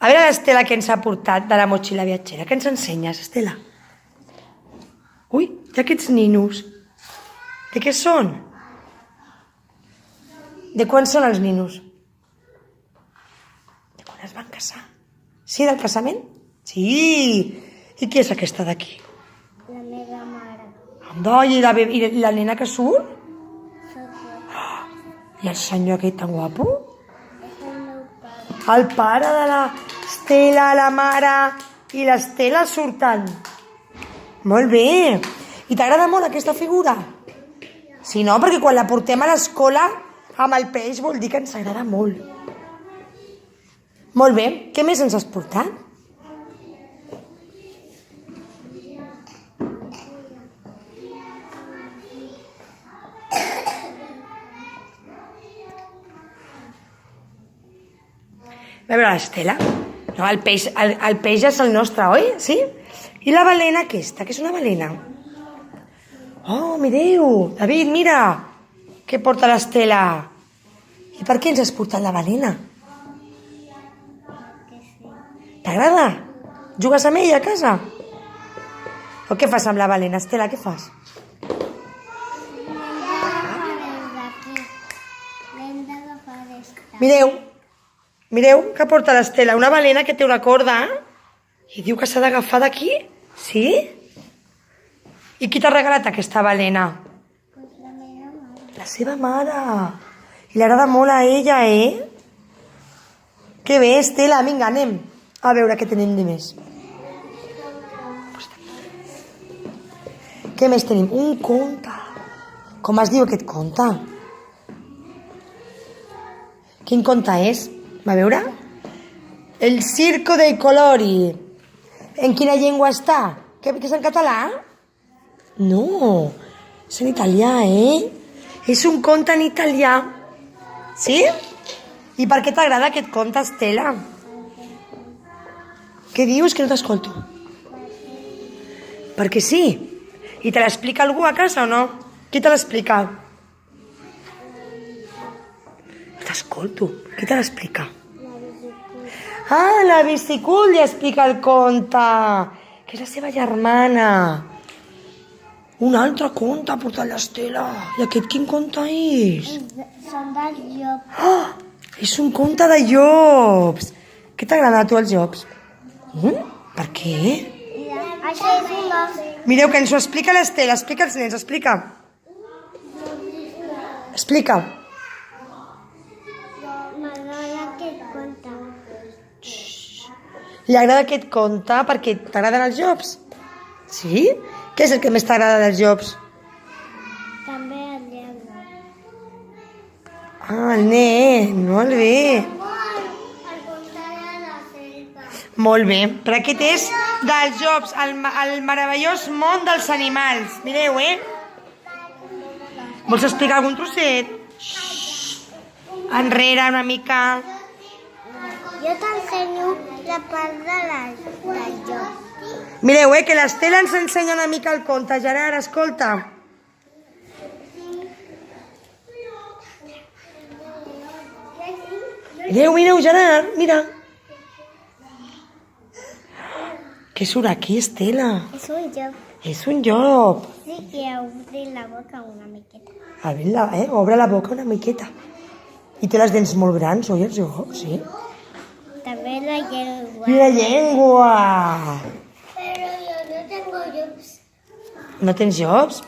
A veure l'Estela que ens ha portat de la motxilla viatgera. Què ens ensenyes, Estela? Ui, hi ha aquests ninos. De què són? De quan són els ninos? De quan es van casar? Sí, del casament? Sí! I qui és aquesta d'aquí? La meva mare. Anda, i la nena que surt? Soc jo. I el senyor aquest tan guapo? És el meu pare. El pare de l'Estela, la mare i l'Estela surten. Molt bé. I t'agrada molt aquesta figura? Si no, perquè quan la portem a l'escola amb el peix vol dir que ens agrada molt. Molt bé. Què més ens has portat? A veure l'Estela. No, el peix és el nostre, oi? Sí? I la balena aquesta, que és una balena? Oh, mireu! David, mira! Què porta l'Estela? I per què ens has portat la balena? T'agrada? Jugues amb ella a casa? O què fas amb la balena, Estela? Què fas? L'hem d'agafar d'esta. Mireu que porta l'Estela, una balena que té una corda i diu que s'ha d'agafar d'aquí. Sí? I qui t'ha regalat aquesta balena? Pues la meva mare. La seva mare. I li agrada molt a ella, Que bé, Estela, vinga, anem a veure què tenim de més. Què més tenim? Un conte. Com es diu aquest conte? Quin conte és? Va veure? El circo dei colori. En quina llengua està? Que és en català? No, és en italià, És un conte en italià. Sí? I per què t'agrada aquest conte, Estela? Què dius? Que no t'escolto. Perquè sí. I te l'explica algú a casa o no? Qui te l'explica? No t'escolto. Qui te l'explica? Ah, la Bicicul li explica el conte. Que és la seva germana. Un altre conte ha portat l'Estela. I aquest quin conte és? Són dels llops. Oh, és un conte de llops. Què t'agrada a tu els llops? Per què? Això és un os. Mireu, que ens ho explica l'Estela. Explica als nens, explica. Explica. M'agrada aquest conte. Li agrada aquest conte perquè t'agraden els llops? Sí? Què és el que més t'agrada dels llops? També el llengua. Ah, el nen, molt bé. El conte de la selva. Molt bé, però aquest és dels llops, el meravellós món dels animals. Mireu, Vols explicar algun trosset? Enrere una mica. Jo t'ensenyo la part del llop. Mireu, que l'Estela ens ensenya una mica el conte. Gerard, escolta. Mireu, Gerard, mira. Què surt aquí, Estela? És un llop. És un llop. Sí, i obri la boca una miqueta. Obre la boca una miqueta. I té les dents molt grans, oi, els llops? Sí. També la llengua. I la llengua. Però jo no tengo llops. No tens llops?